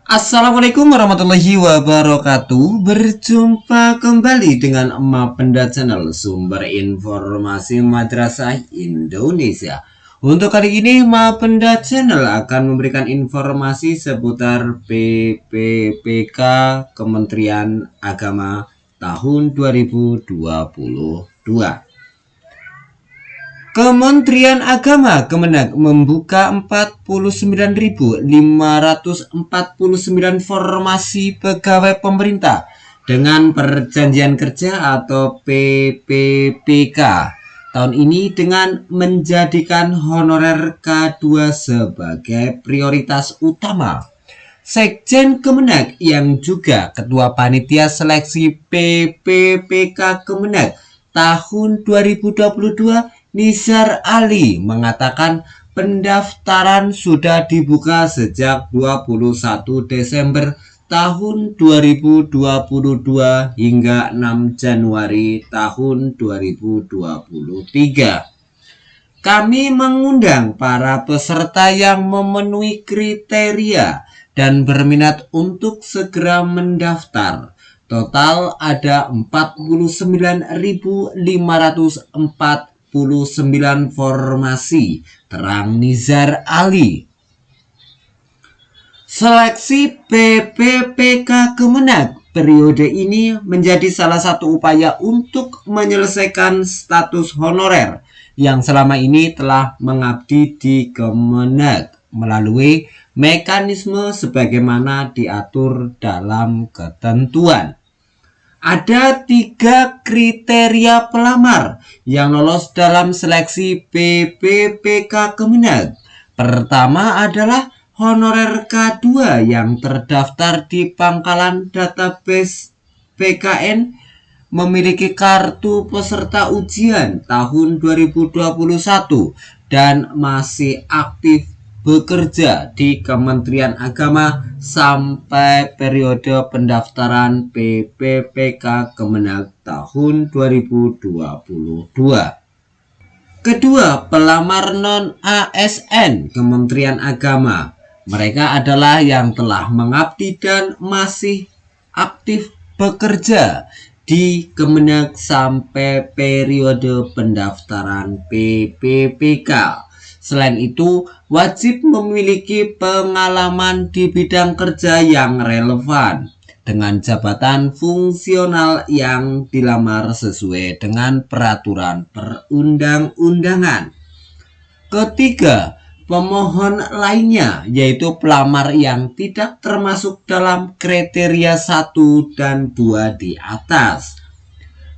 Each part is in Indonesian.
Assalamualaikum warahmatullahi wabarakatuh. Berjumpa kembali dengan Mapenda Channel, sumber informasi Madrasah Indonesia. Untuk kali ini Mapenda Channel akan memberikan informasi seputar PPPK Kementerian Agama tahun 2022. Kementerian Agama Kemenak membuka 49.549 formasi pegawai pemerintah dengan perjanjian kerja atau PPPK tahun ini dengan menjadikan honorer K2 sebagai prioritas utama. Sekjen Kemenak yang juga Ketua Panitia Seleksi PPPK Kemenak tahun 2022 Nizar Ali mengatakan pendaftaran sudah dibuka sejak 21 Desember tahun 2022 hingga 6 Januari tahun 2023. Kami mengundang para peserta yang memenuhi kriteria dan berminat untuk segera mendaftar. Total ada 49.549 formasi, terang Nizar Ali. Seleksi PPPK Kemenak periode ini menjadi salah satu upaya untuk menyelesaikan status honorer yang selama ini telah mengabdi di Kemenak melalui mekanisme sebagaimana diatur dalam ketentuan. Ada 3 kriteria pelamar yang lolos dalam seleksi PPPK Kemenak. Pertama adalah honorer K2 yang terdaftar di pangkalan database PKN, memiliki kartu peserta ujian tahun 2021 dan masih aktif bekerja di Kementerian Agama sampai periode pendaftaran PPPK Kemenak tahun 2022. Kedua, pelamar non-ASN Kementerian Agama. Mereka adalah yang telah mengabdi dan masih aktif bekerja di Kemenak sampai periode pendaftaran PPPK. Selain itu, wajib memiliki pengalaman di bidang kerja yang relevan dengan jabatan fungsional yang dilamar sesuai dengan peraturan perundang-undangan. Ketiga, pemohon lainnya yaitu pelamar yang tidak termasuk dalam kriteria 1 dan 2 di atas,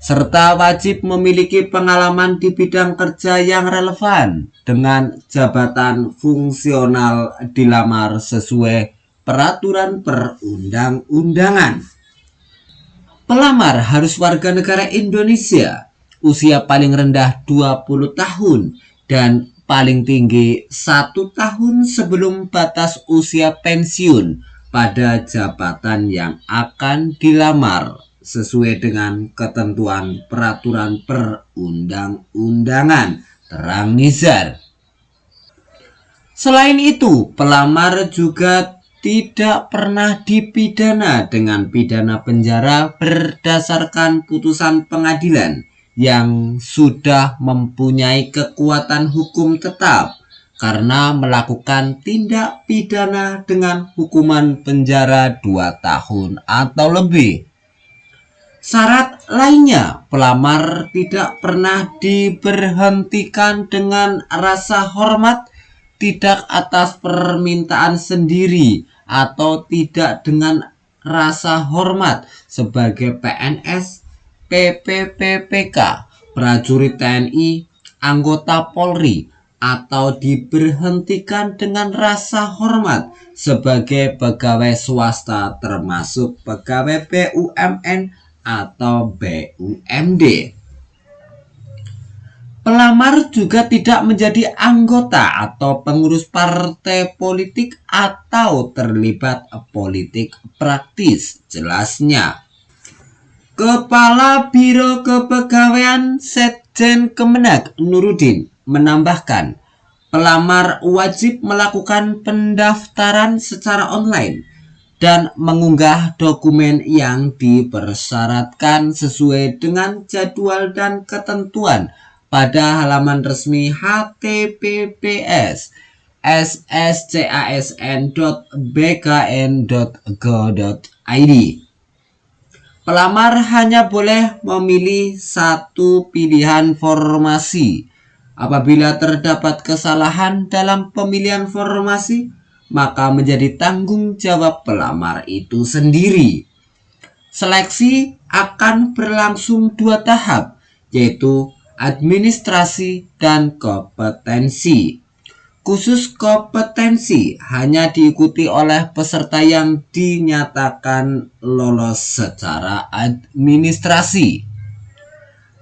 serta wajib memiliki pengalaman di bidang kerja yang relevan dengan jabatan fungsional dilamar sesuai peraturan perundang-undangan. Pelamar harus warga negara Indonesia, usia paling rendah 20 tahun dan paling tinggi 1 tahun sebelum batas usia pensiun pada jabatan yang akan dilamar sesuai dengan ketentuan peraturan perundang-undangan, terang Nizar. Selain itu, pelamar juga tidak pernah dipidana dengan pidana penjara berdasarkan putusan pengadilan yang sudah mempunyai kekuatan hukum tetap karena melakukan tindak pidana dengan hukuman penjara 2 tahun atau lebih. Syarat lainnya, pelamar tidak pernah diberhentikan dengan rasa hormat, tidak atas permintaan sendiri atau tidak dengan rasa hormat sebagai PNS, PPPPK, prajurit TNI, anggota Polri, atau diberhentikan dengan rasa hormat sebagai pegawai swasta termasuk pegawai BUMN atau BUMD. Pelamar juga tidak menjadi anggota atau pengurus partai politik atau terlibat politik praktis, jelasnya. Kepala Biro Kepegawaian Sekjen Kemenak Nurudin menambahkan, pelamar wajib melakukan pendaftaran secara online dan mengunggah dokumen yang dipersyaratkan sesuai dengan jadwal dan ketentuan pada halaman resmi https sscasn.bkn.go.id. Pelamar hanya boleh memilih satu pilihan formasi. Apabila terdapat kesalahan dalam pemilihan formasi, maka menjadi tanggung jawab pelamar itu sendiri. Seleksi akan berlangsung 2 tahap, yaitu administrasi dan kompetensi. Khusus kompetensi hanya diikuti oleh peserta yang dinyatakan lolos secara administrasi.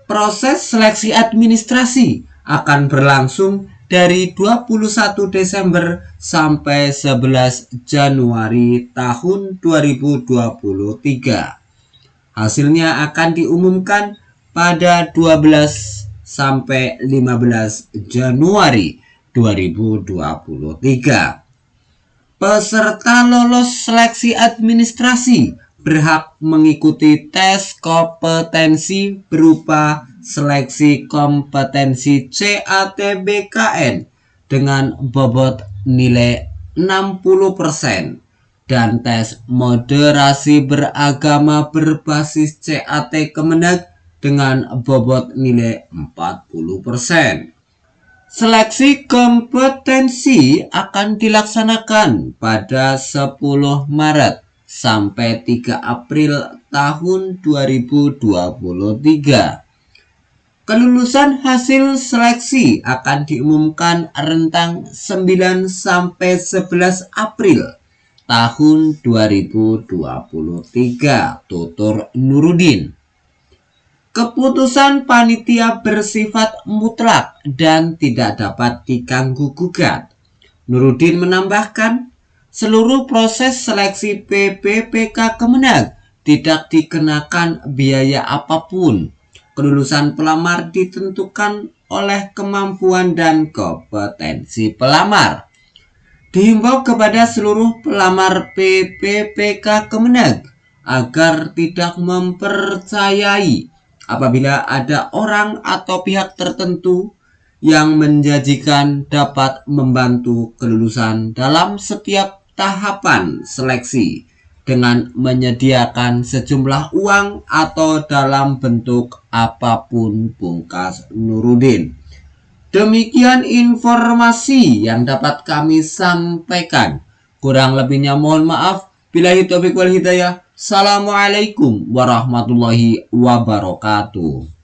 Proses seleksi administrasi akan berlangsung dari 21 Desember sampai 11 Januari tahun 2023. Hasilnya akan diumumkan pada 12 sampai 15 Januari 2023. Peserta lolos seleksi administrasi berhak mengikuti tes kompetensi berupa seleksi kompetensi CATBKN dengan bobot nilai 60% dan tes moderasi beragama berbasis CAT Kemenag dengan bobot nilai 40%. Seleksi kompetensi akan dilaksanakan pada 10 Maret sampai 3 April tahun 2023. Kelulusan hasil seleksi akan diumumkan rentang 9 sampai 11 April tahun 2023. Tutur Nurudin. Keputusan panitia bersifat mutlak dan tidak dapat diganggu gugat. Nurudin menambahkan, seluruh proses seleksi PPPK Kemenag tidak dikenakan biaya apapun. Kelulusan pelamar ditentukan oleh kemampuan dan kompetensi pelamar. Dihimbau kepada seluruh pelamar PPPK Kemenag agar tidak mempercayai apabila ada orang atau pihak tertentu yang menjanjikan dapat membantu kelulusan dalam setiap tahapan seleksi dengan menyediakan sejumlah uang atau dalam bentuk apapun, pungkas Nurudin. Demikian informasi yang dapat kami sampaikan. Kurang lebihnya mohon maaf. Billahi taufiq wal hidayah. Assalamualaikum warahmatullahi wabarakatuh.